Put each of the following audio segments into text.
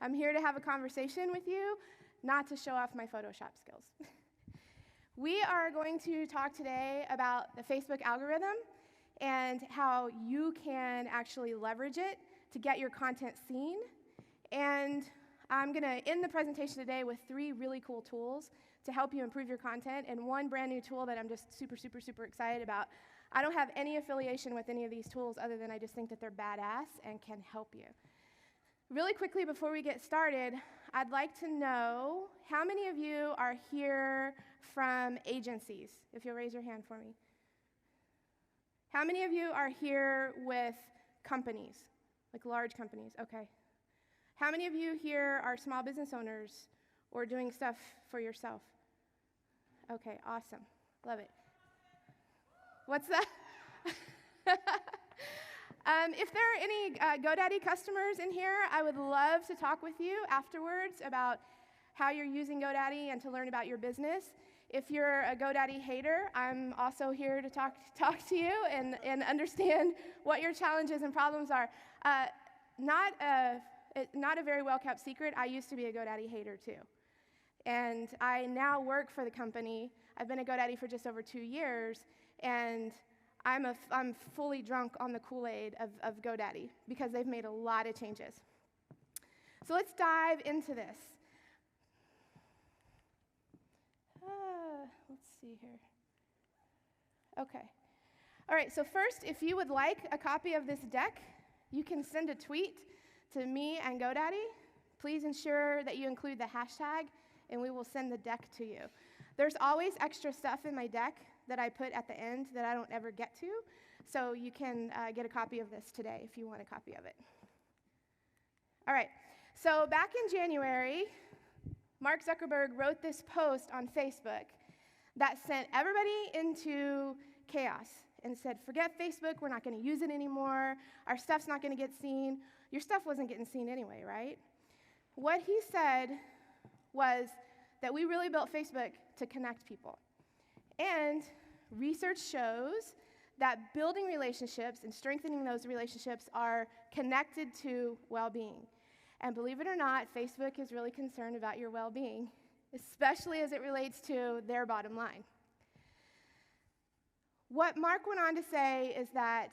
I'm here to have a conversation with you, not to show off my Photoshop skills. We are going to talk today about the Facebook algorithm and how you can actually leverage it to get your content seen. And I'm going to end the presentation today with 3 really cool tools to help you improve your content, and 1 brand new tool that I'm just super excited about. I don't have any affiliation with any of these tools other than I just think that they're badass and can help you. Really quickly before we get started, I'd like to know how many of you are here from agencies, if you'll raise your hand for me. How many of you are here with companies, like large companies? Okay. How many of you here are small business owners or doing stuff for yourself? Okay, awesome. Love it. What's that? If there are any GoDaddy customers in here, I would love to talk with you afterwards about how you're using GoDaddy and to learn about your business. If you're a GoDaddy hater, I'm also here to talk to you and understand what your challenges and problems are. Not a very well-kept secret, I used to be a GoDaddy hater too. And I now work for the company. I've been at GoDaddy for just over 2 years, and I'm fully drunk on the Kool-Aid of GoDaddy because they've made a lot of changes. So let's dive into this. Let's see here. Okay. All right, so first, if you would like a copy of this deck, you can send a tweet to me and GoDaddy. Please ensure that you include the hashtag, and we will send the deck to you. There's always extra stuff in my deck that I put at the end that I don't ever get to, so you can get a copy of this today if you want a copy of it. All right, so back in January, Mark Zuckerberg wrote this post on Facebook that sent everybody into chaos and said, forget Facebook, we're not going to use it anymore, our stuff's not going to get seen. Your stuff wasn't getting seen anyway, right? What he said was that we really built Facebook to connect people. And research shows that building relationships and strengthening those relationships are connected to well-being. And believe it or not, Facebook is really concerned about your well-being, especially as it relates to their bottom line. What Mark went on to say is that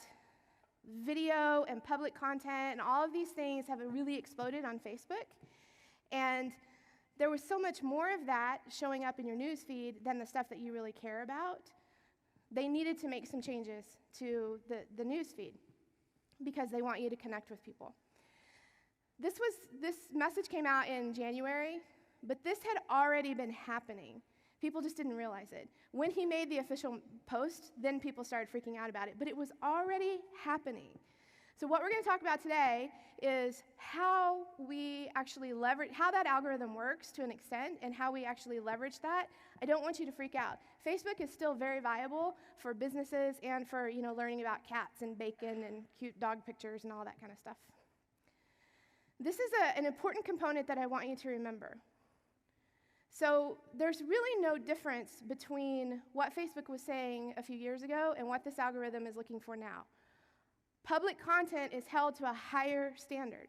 video and public content and all of these things have really exploded on Facebook. And there was so much more of that showing up in your news feed than the stuff that you really care about. They needed to make some changes to the news feed because they want you to connect with people. This message came out in January, but this had already been happening. People just didn't realize it. When he made the official post, then people started freaking out about it, but it was already happening. So what we're going to talk about today is how we actually leverage, how that algorithm works to an extent, and how we actually leverage that. I don't want you to freak out. Facebook is still very viable for businesses and for, learning about cats and bacon and cute dog pictures and all that kind of stuff. This is an important component that I want you to remember. So there's really no difference between what Facebook was saying a few years ago and what this algorithm is looking for now. Public content is held to a higher standard,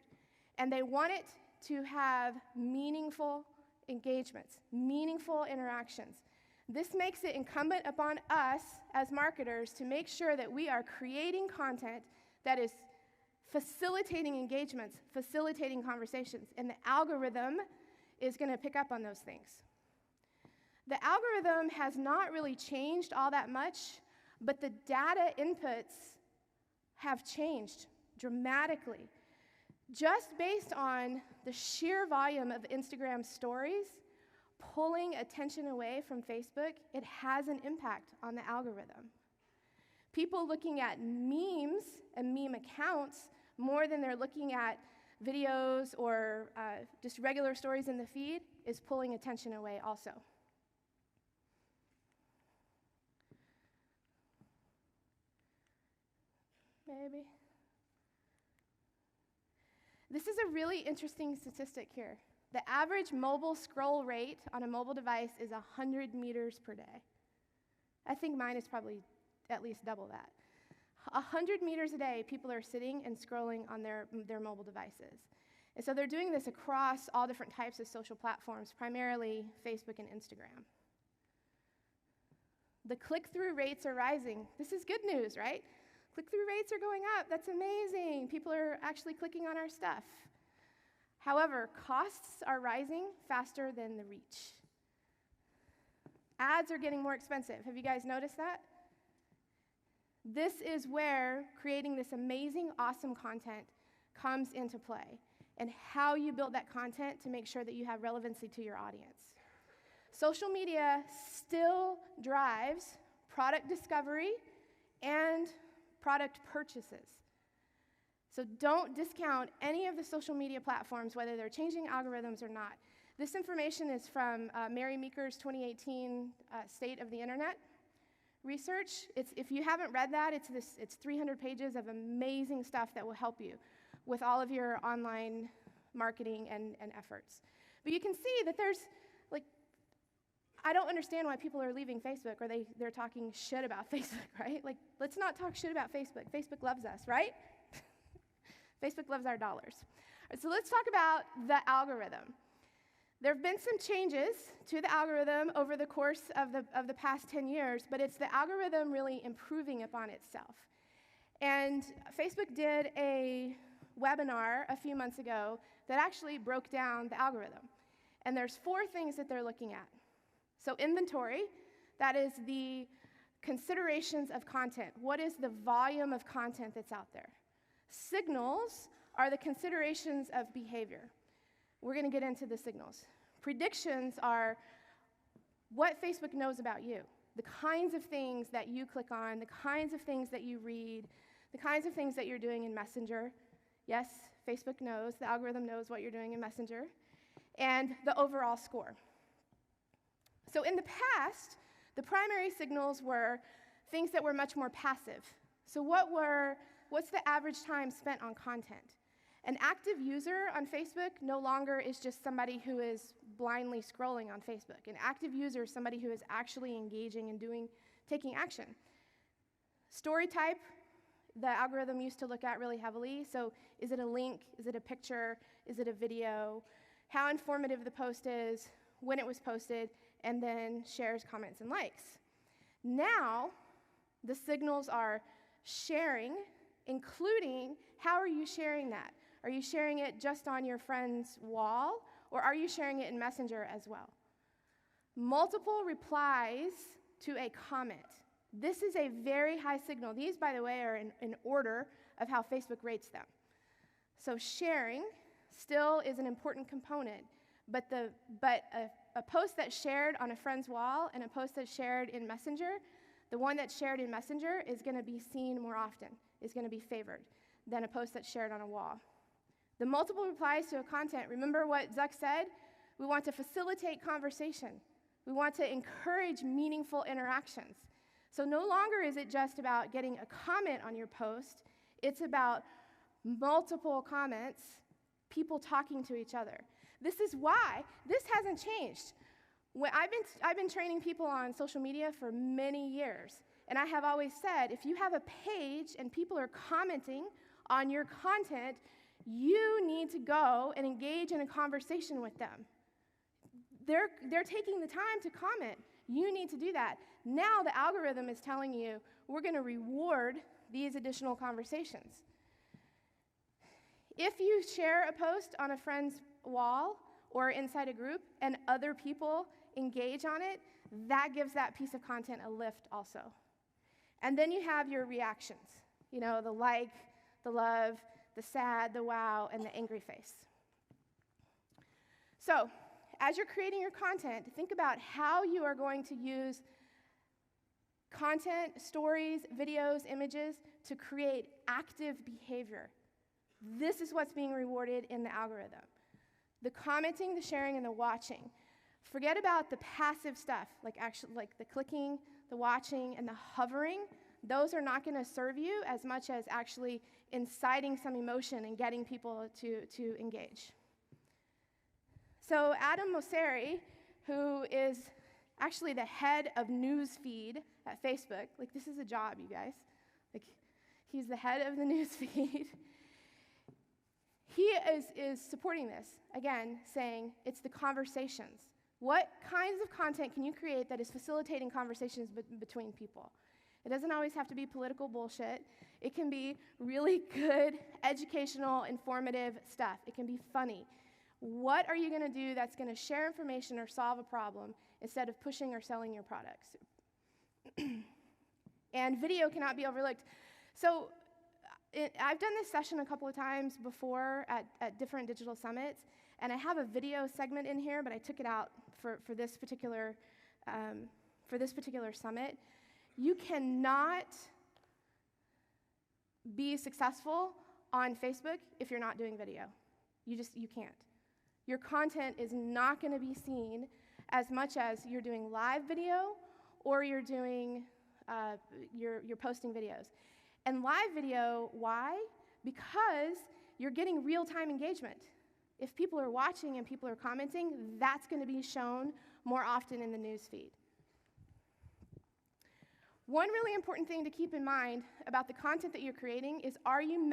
and they want it to have meaningful engagements, meaningful interactions. This makes it incumbent upon us as marketers to make sure that we are creating content that is facilitating engagements, facilitating conversations, and the algorithm is going to pick up on those things. The algorithm has not really changed all that much, but the data inputs have changed dramatically. Just based on the sheer volume of Instagram stories pulling attention away from Facebook, it has an impact on the algorithm. People looking at memes and meme accounts more than they're looking at videos or just regular stories in the feed is pulling attention away also. Maybe. This is a really interesting statistic here. The average mobile scroll rate on a mobile device is 100 meters per day. I think mine is probably at least double that. 100 meters a day, people are sitting and scrolling on their mobile devices. And so they're doing this across all different types of social platforms, primarily Facebook and Instagram. The click-through rates are rising. This is good news, right? Click-through rates are going up. That's amazing. People are actually clicking on our stuff. However, costs are rising faster than the reach. Ads are getting more expensive. Have you guys noticed that? This is where creating this amazing, awesome content comes into play, and how you build that content to make sure that you have relevancy to your audience. Social media still drives product discovery and product purchases. So don't discount any of the social media platforms, whether they're changing algorithms or not. This information is from Mary Meeker's 2018 State of the Internet research. If you haven't read that, it's 300 pages of amazing stuff that will help you with all of your online marketing and efforts. But you can see that there's, I don't understand why people are leaving Facebook, or they're talking shit about Facebook, right? Let's not talk shit about Facebook. Facebook loves us, right? Facebook loves our dollars. All right, so let's talk about the algorithm. There have been some changes to the algorithm over the course of the past 10 years, but it's the algorithm really improving upon itself. And Facebook did a webinar a few months ago that actually broke down the algorithm. And there's 4 things that they're looking at. So inventory, that is the considerations of content. What is the volume of content that's out there? Signals are the considerations of behavior. We're going to get into the signals. Predictions are what Facebook knows about you, the kinds of things that you click on, the kinds of things that you read, the kinds of things that you're doing in Messenger. Yes, Facebook knows, the algorithm knows what you're doing in Messenger, and the overall score. So in the past, the primary signals were things that were much more passive. So what's the average time spent on content? An active user on Facebook no longer is just somebody who is blindly scrolling on Facebook. An active user is somebody who is actually engaging and taking action. Story type, the algorithm used to look at really heavily. So is it a link? Is it a picture? Is it a video? How informative the post is, when it was posted, and then shares, comments, and likes. Now, the signals are sharing, including how are you sharing that? Are you sharing it just on your friend's wall, or are you sharing it in Messenger as well? Multiple replies to a comment. This is a very high signal. These, by the way, are in order of how Facebook rates them. So sharing still is an important component, but a post that's shared on a friend's wall and a post that's shared in Messenger, the one that's shared in Messenger is going to be seen more often, is going to be favored than a post that's shared on a wall. The multiple replies to a content, remember what Zuck said? We want to facilitate conversation. We want to encourage meaningful interactions. So no longer is it just about getting a comment on your post, it's about multiple comments, people talking to each other. This is why this hasn't changed. I've been training people on social media for many years, and I have always said, if you have a page and people are commenting on your content, you need to go and engage in a conversation with them. They're taking the time to comment. You need to do that. Now the algorithm is telling you, we're going to reward these additional conversations. If you share a post on a friend's wall or inside a group and other people engage on it, that gives that piece of content a lift also. And then you have your reactions, the like, the love, the sad, the wow, and the angry face. So, as you're creating your content, think about how you are going to use content, stories, videos, images to create active behavior. This is what's being rewarded in the algorithm. The commenting, the sharing, and the watching. Forget about the passive stuff, like the clicking, the watching, and the hovering. Those are not going to serve you as much as actually inciting some emotion and getting people to engage. So Adam Mosseri, who is actually the head of newsfeed at Facebook, this is a job, you guys. He's the head of the newsfeed. He is supporting this, again, saying it's the conversations. What kinds of content can you create that is facilitating conversations between people? It doesn't always have to be political bullshit. It can be really good, educational, informative stuff. It can be funny. What are you going to do that's going to share information or solve a problem instead of pushing or selling your products? And video cannot be overlooked. So I've done this session a couple of times before at different digital summits, and I have a video segment in here, but I took it out for this particular summit. You cannot be successful on Facebook if you're not doing video. You can't. Your content is not going to be seen as much as you're doing live video or you're doing you're posting videos. And live video, why? Because you're getting real-time engagement. If people are watching and people are commenting, that's going to be shown more often in the news feed. One really important thing to keep in mind about the content that you're creating is, are you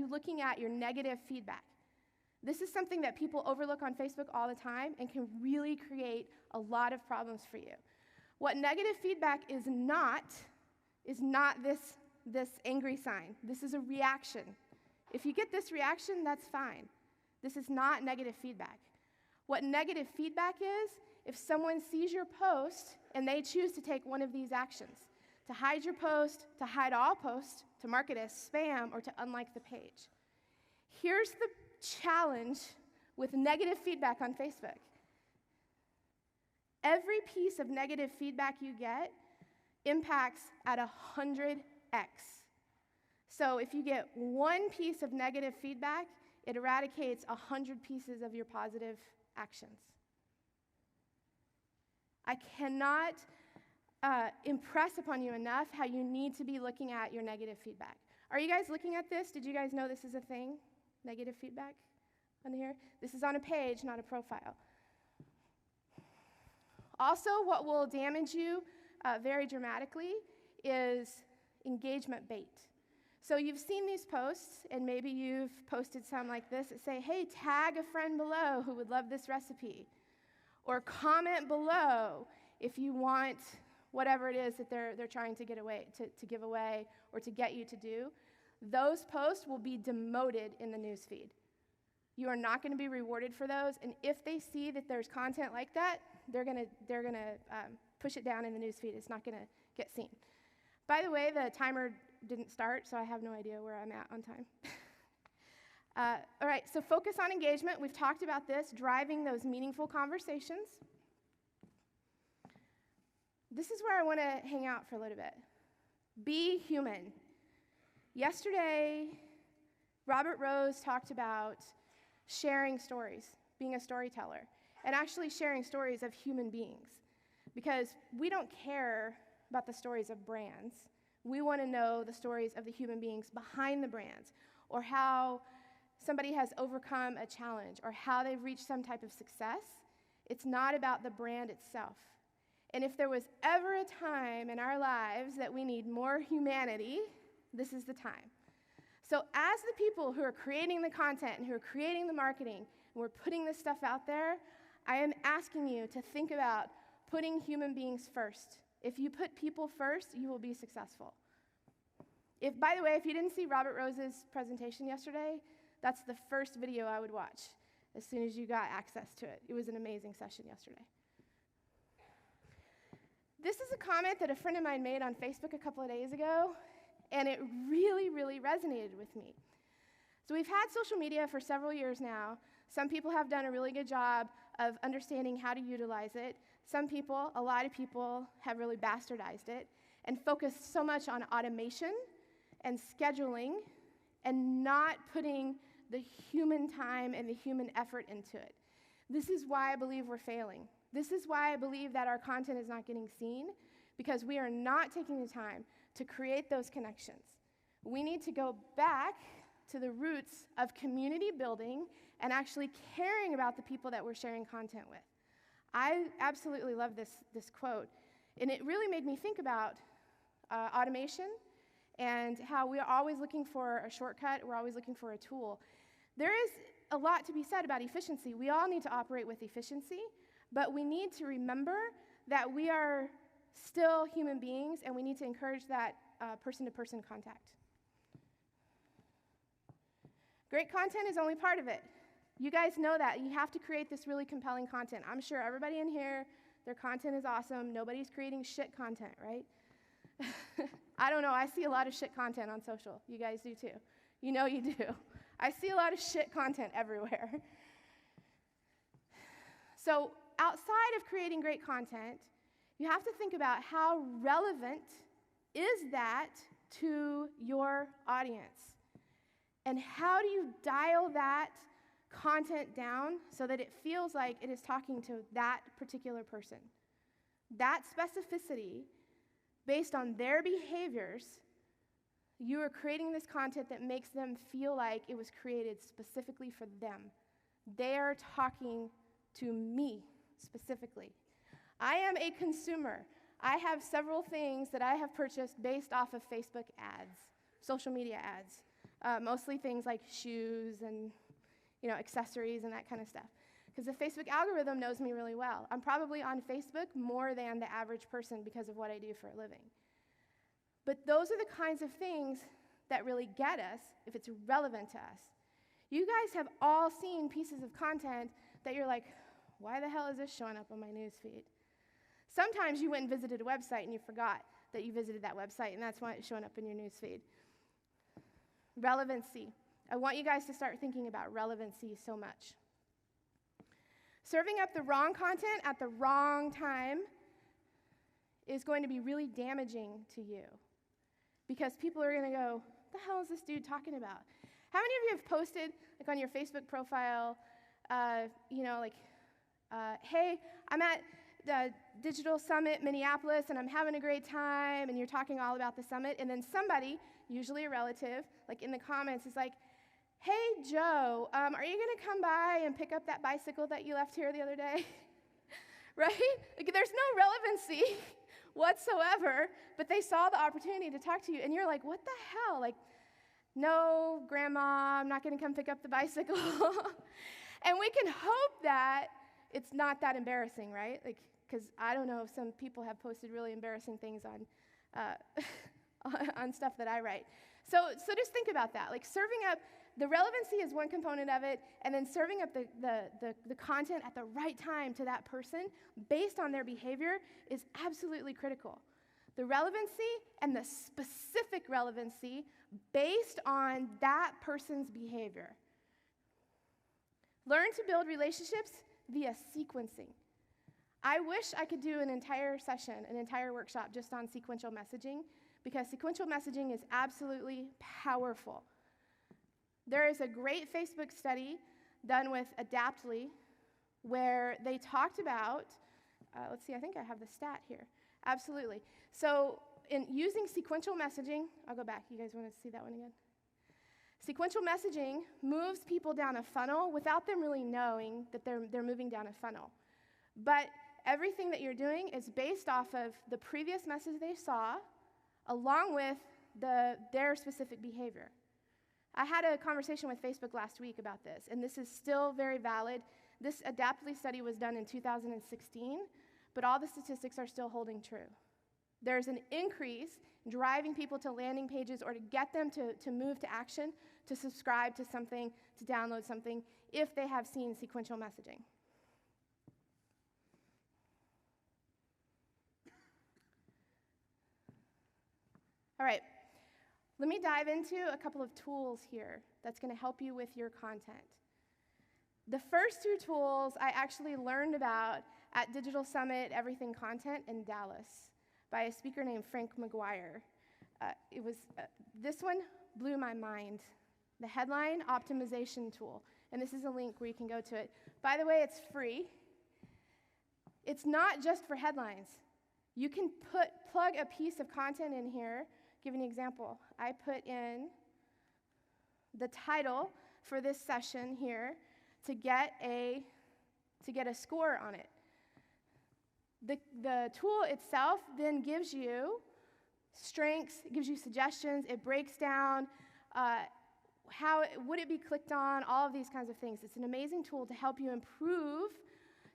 looking at your negative feedback? This is something that people overlook on Facebook all the time and can really create a lot of problems for you. What negative feedback is not this angry sign. This is a reaction. If you get this reaction, that's fine. This is not negative feedback. What negative feedback is, if someone sees your post and they choose to take one of these actions, to hide your post, to hide all posts, to mark it as spam, or to unlike the page. Here's the challenge with negative feedback on Facebook. Every piece of negative feedback you get impacts at 100x. So if you get one piece of negative feedback, it eradicates 100 pieces of your positive actions. I cannot impress upon you enough how you need to be looking at your negative feedback. Are you guys looking at this? Did you guys know this is a thing? Negative feedback on here? This is on a page, not a profile. Also, what will damage you very dramatically is engagement bait. So you've seen these posts, and maybe you've posted some like this that say, hey, tag a friend below who would love this recipe. Or comment below if you want whatever it is that they're trying to give away or to get you to do. Those posts will be demoted in the newsfeed. You are not going to be rewarded for those, and if they see that there's content like that, they're going to push it down in the newsfeed. It's not going to get seen. By the way, the timer didn't start, so I have no idea where I'm at on time. All right, so focus on engagement. We've talked about this, driving those meaningful conversations. This is where I want to hang out for a little bit. Be human. Yesterday, Robert Rose talked about sharing stories, being a storyteller, and actually sharing stories of human beings. Because we don't care about the stories of brands. We want to know the stories of the human beings behind the brands, or how somebody has overcome a challenge, or how they've reached some type of success. It's not about the brand itself. And if there was ever a time in our lives that we need more humanity, this is the time. So as the people who are creating the content and who are creating the marketing, and we're putting this stuff out there, I am asking you to think about putting human beings first. If you put people first, you will be successful. By the way, if you didn't see Robert Rose's presentation yesterday, that's the first video I would watch as soon as you got access to it. It was an amazing session yesterday. This is a comment that a friend of mine made on Facebook a couple of days ago, and it really, really resonated with me. So we've had social media for several years now. Some people have done a really good job of understanding how to utilize it. Some people, a lot of people, have really bastardized it and focused so much on automation and scheduling and not putting the human time and the human effort into it. This is why I believe we're failing. This is why I believe that our content is not getting seen, because we are not taking the time to create those connections. We need to go back to the roots of community building and actually caring about the people that we're sharing content with. I absolutely love this quote, and it really made me think about automation and how we are always looking for a shortcut, we're always looking for a tool. There is a lot to be said about efficiency. We all need to operate with efficiency, but we need to remember that we are still human beings, and we need to encourage that person-to-person contact. Great content is only part of it. You guys know that. You have to create this really compelling content. I'm sure everybody in here, their content is awesome. Nobody's creating shit content, right? I don't know. I see a lot of shit content on social. You guys do too. You know you do. I see a lot of shit content everywhere. So outside of creating great content, you have to think about how relevant is that to your audience? And how do you dial that content down so that it feels like it is talking to that particular person? That specificity, based on their behaviors, you are creating this content that makes them feel like it was created specifically for them. They are talking to me specifically. I am a consumer. I have several things that I have purchased based off of Facebook ads, social media ads, mostly things like shoes and accessories and that kind of stuff. Because the Facebook algorithm knows me really well. I'm probably on Facebook more than the average person because of what I do for a living. But those are the kinds of things that really get us if it's relevant to us. You guys have all seen pieces of content that you're like, why the hell is this showing up on my news feed? Sometimes you went and visited a website and you forgot that you visited that website, and that's why it's showing up in your news feed. Relevancy. I want you guys to start thinking about relevancy so much. Serving up the wrong content at the wrong time is going to be really damaging to you, because people are going to go, what the hell is this dude talking about? How many of you have posted, like on your Facebook profile, hey, I'm at the Digital Summit Minneapolis, and I'm having a great time, and you're talking all about the summit, and then somebody, usually a relative, like in the comments, is like, hey, Joe, are you going to come by and pick up that bicycle that you left here the other day? Right? Like, there's no relevancy whatsoever, but they saw the opportunity to talk to you, and you're like, what the hell? Like, no, Grandma, I'm not going to come pick up the bicycle. And we can hope that it's not that embarrassing, right? Like, because I don't know, some people have posted really embarrassing things on on stuff that I write. So just think about that. Like, serving up, the relevancy is one component of it, and then serving up the content at the right time to that person based on their behavior is absolutely critical. The relevancy and the specific relevancy based on that person's behavior. Learn to build relationships via sequencing. I wish I could do an entire session, an entire workshop just on sequential messaging, because sequential messaging is absolutely powerful. There is a great Facebook study done with Adaptly where they talked about, let's see, I think I have the stat here. Absolutely. So in using sequential messaging, I'll go back. You guys want to see that one again? Sequential messaging moves people down a funnel without them really knowing that they're moving down a funnel. But everything that you're doing is based off of the previous message they saw, along with their specific behavior. I had a conversation with Facebook last week about this, and this is still very valid. This Adaptly study was done in 2016, but all the statistics are still holding true. There's an increase in driving people to landing pages or to get them to move to action, to subscribe to something, to download something, if they have seen sequential messaging. All right, let me dive into a couple of tools here that's going to help you with your content. The first two tools I actually learned about at Digital Summit Everything Content in Dallas by a speaker named Frank McGuire. This one blew my mind. The Headline Optimization Tool. And this is a link where you can go to it. By the way, it's free. It's not just for headlines. You can plug a piece of content in here. Give you an example. I put in the title for this session here to get a score on it. The tool itself then gives you strengths, it gives you suggestions, it breaks down how would it be clicked on, all of these kinds of things. It's an amazing tool to help you improve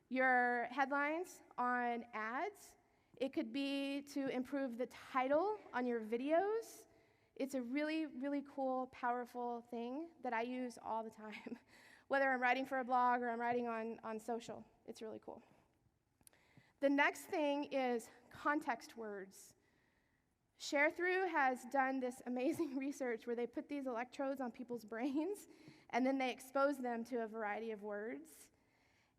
your headlines on ads. It could be to improve the title on your videos. It's a really, really cool, powerful thing that I use all the time, whether I'm writing for a blog or I'm writing on social. It's really cool. The next thing is context words. ShareThrough has done this amazing research where they put these electrodes on people's brains, and then they expose them to a variety of words.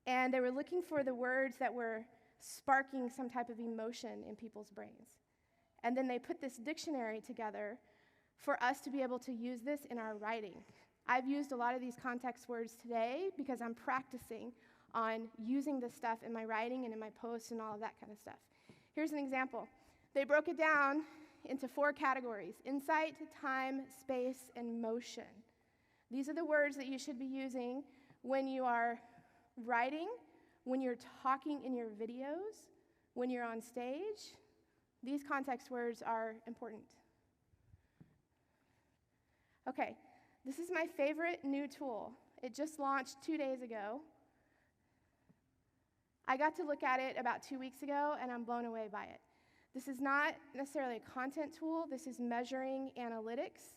And they were looking for the words that were sparking some type of emotion in people's brains. And then they put this dictionary together for us to be able to use this in our writing. I've used a lot of these context words today because I'm practicing on using this stuff in my writing and in my posts and all of that kind of stuff. Here's an example. They broke it down into 4 categories: insight, time, space, and motion. These are the words that you should be using when you are writing, when you're talking in your videos, when you're on stage. These context words are important. Okay, this is my favorite new tool. It just launched 2 days ago. I got to look at it about 2 weeks ago, and I'm blown away by it. This is not necessarily a content tool. This is measuring analytics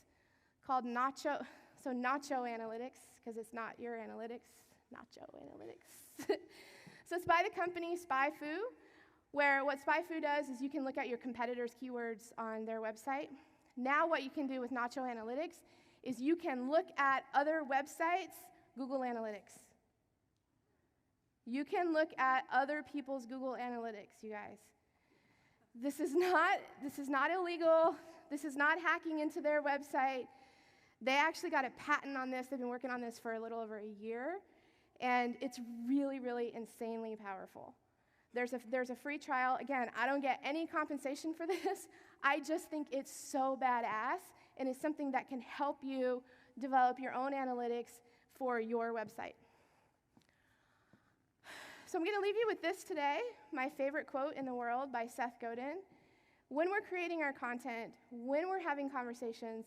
called Nacho. So Nacho Analytics, because it's not your analytics, Nacho Analytics. So it's by the company SpyFu, where what SpyFu does is you can look at your competitors' keywords on their website. Now what you can do with Nacho Analytics is you can look at other websites' Google Analytics. You can look at other people's Google Analytics, you guys. This is not illegal. This is not hacking into their website. They actually got a patent on this. They've been working on this for a little over a year, and it's really, really insanely powerful. There's a free trial. Again, I don't get any compensation for this. I just think it's so badass, and it's something that can help you develop your own analytics for your website. So I'm going to leave you with this today, my favorite quote in the world by Seth Godin. When we're creating our content, when we're having conversations,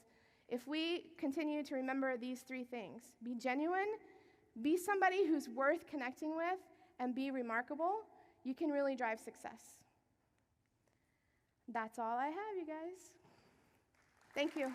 if we continue to remember these 3 things: be genuine, be somebody who's worth connecting with, and be remarkable, you can really drive success. That's all I have, you guys. Thank you.